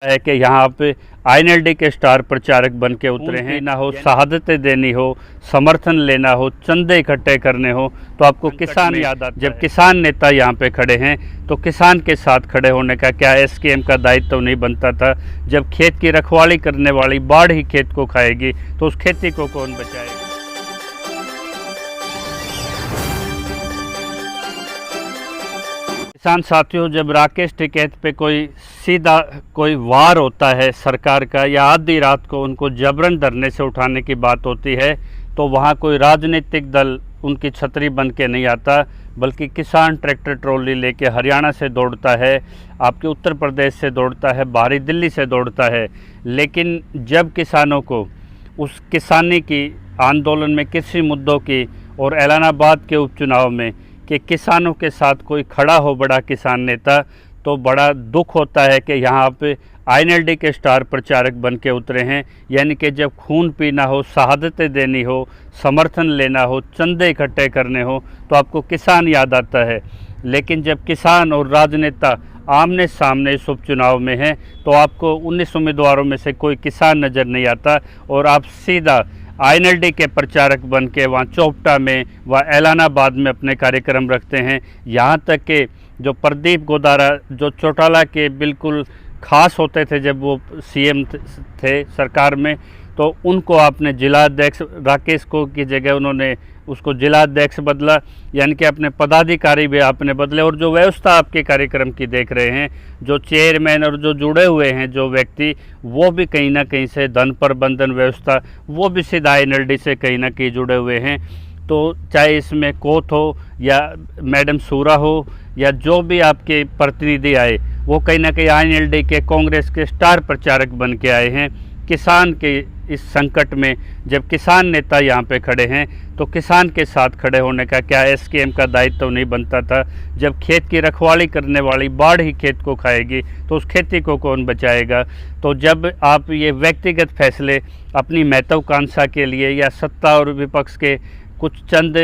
है कि यहाँ पे आईएनएलडी के स्टार प्रचारक बन के उतरे हैं, ना हो शहादतें देनी हो, समर्थन लेना हो, चंदे इकट्ठे करने हो, तो आपको किसान याद आता है। जब किसान नेता यहाँ पे खड़े हैं तो किसान के साथ खड़े होने का क्या एसकेएम का दायित्व तो नहीं बनता था? जब खेत की रखवाली करने वाली बाढ़ ही खेत को खाएगी तो उस खेती को कौन बचाएगा? किसान साथियों, जब राकेश टिकैत पे कोई वार होता है सरकार का, या आधी रात को उनको जबरन धरने से उठाने की बात होती है, तो वहाँ कोई राजनीतिक दल उनकी छतरी बन के नहीं आता, बल्कि किसान ट्रैक्टर ट्रॉली लेके हरियाणा से दौड़ता है, आपके उत्तर प्रदेश से दौड़ता है, बाहरी दिल्ली से दौड़ता है। लेकिन जब किसानों को उस किसानी की आंदोलन में किसी मुद्दों की और ऐलानाबाद के उपचुनाव में कि किसानों के साथ कोई खड़ा हो बड़ा किसान नेता, तो बड़ा दुख होता है कि यहाँ पे आईएनएलडी के स्टार प्रचारक बन के उतरे हैं। यानी कि जब खून पीना हो, शहादतें देनी हो, समर्थन लेना हो, चंदे इकट्ठे करने हो, तो आपको किसान याद आता है। लेकिन जब किसान और राजनेता आमने सामने इस उपचुनाव में हैं तो आपको 19 उम्मीदवारों में से कोई किसान नज़र नहीं आता और आप सीधा आईएनएलडी के प्रचारक बन के वहाँ चोपटा में व ऐलानाबाद में अपने कार्यक्रम रखते हैं। यहाँ तक कि जो प्रदीप गोदारा, जो चौटाला के बिल्कुल खास होते थे जब वो सीएम थे सरकार में, तो उनको आपने जिलाध्यक्ष, राकेश को की जगह उन्होंने उसको जिलाध्यक्ष बदला, यानी कि अपने पदाधिकारी भी आपने बदले। और जो व्यवस्था आपके कार्यक्रम की देख रहे हैं, जो चेयरमैन और जो जुड़े हुए हैं जो व्यक्ति, वो भी कहीं ना कहीं से धन प्रबंधन व्यवस्था, वो भी सीधा आईएनएलडी से कहीं ना कहीं जुड़े हुए हैं। तो चाहे इसमें कोत हो या मैडम सूरा हो या जो भी आपके प्रतिनिधि आए, वो कहीं ना कहीं आईएनएलडी के कांग्रेस के स्टार प्रचारक बन के आए हैं। किसान के इस संकट में जब किसान नेता यहाँ पे खड़े हैं तो किसान के साथ खड़े होने का क्या एसकेएम का दायित्व तो नहीं बनता था? जब खेत की रखवाली करने वाली बाढ़ ही खेत को खाएगी तो उस खेती को कौन बचाएगा? तो जब आप ये व्यक्तिगत फैसले अपनी महत्वाकांक्षा के लिए या सत्ता और विपक्ष के कुछ चंद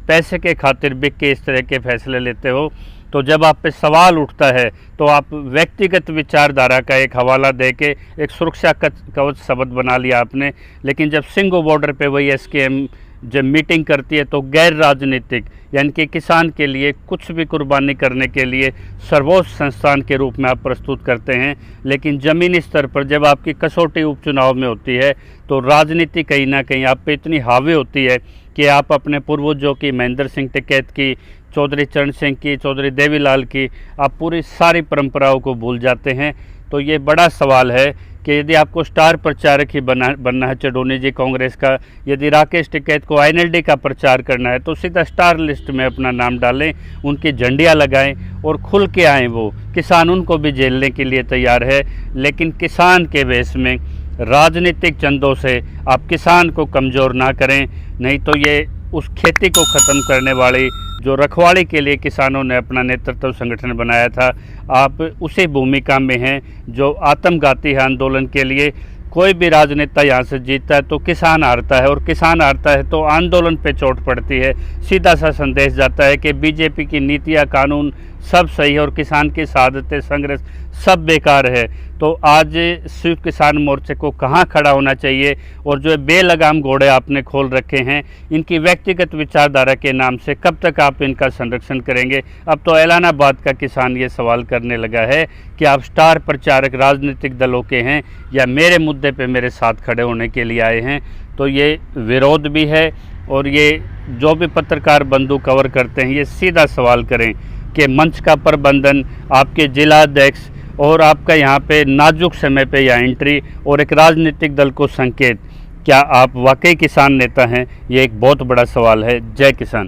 पैसे के खातिर बिक के इस तरह के फैसले लेते हो, तो जब आप पे सवाल उठता है तो आप व्यक्तिगत विचारधारा का एक हवाला दे के एक सुरक्षा कवच शब्द बना लिया आपने। लेकिन जब सिंगो बॉर्डर पे वही एसकेएम जब मीटिंग करती है तो गैर राजनीतिक, यानी कि किसान के लिए कुछ भी कुर्बानी करने के लिए सर्वोच्च संस्थान के रूप में आप प्रस्तुत करते हैं। लेकिन ज़मीनी स्तर पर जब आपकी कसौटी उपचुनाव में होती है तो राजनीति कहीं ना कहीं आप पे इतनी हावी होती है कि आप अपने पूर्वजों की, महेंद्र सिंह टिकैत की, चौधरी चरण सिंह की, चौधरी देवीलाल की, आप पूरी सारी परंपराओं को भूल जाते हैं। तो ये बड़ा सवाल है कि यदि आपको स्टार प्रचारक ही बनना है चडोनी जी कांग्रेस का, यदि राकेश टिकैत को आईएनएलडी का प्रचार करना है तो सीधा स्टार लिस्ट में अपना नाम डालें, उनकी झंडियाँ लगाएं और खुल के आएँ। वो किसान उनको भी झेलने के लिए तैयार है, लेकिन किसान के वेश में राजनीतिक चंदों से आप किसान को कमज़ोर ना करें, नहीं तो ये उस खेती को ख़त्म करने वाली जो रखवाली के लिए किसानों ने अपना नेतृत्व संगठन बनाया था, आप उसी भूमिका में हैं जो आत्मघाती है आंदोलन के लिए। कोई भी राजनेता यहाँ से जीतता है तो किसान हारता है, और किसान हारता है तो आंदोलन पे चोट पड़ती है। सीधा सा संदेश जाता है कि बीजेपी की नीतियाँ, कानून सब सही है और किसान की शहादतें, संघर्ष सब बेकार है। तो आज संयुक्त किसान मोर्चे को कहाँ खड़ा होना चाहिए? और जो बेलगाम घोड़े आपने खोल रखे हैं, इनकी व्यक्तिगत विचारधारा के नाम से कब तक आप इनका संरक्षण करेंगे? अब तो ऐलानाबाद का किसान ये सवाल करने लगा है कि आप स्टार प्रचारक राजनीतिक दलों के हैं या मेरे मुद्दे पे मेरे साथ खड़े होने के लिए आए हैं। तो ये विरोध भी है, और ये जो भी पत्रकार बंधु कवर करते हैं ये सीधा सवाल करें कि मंच का प्रबंधन, आपके जिलाध्यक्ष और आपका यहाँ पे नाजुक समय पे यह एंट्री और एक राजनीतिक दल को संकेत, क्या आप वाकई किसान नेता हैं? ये एक बहुत बड़ा सवाल है। जय किसान।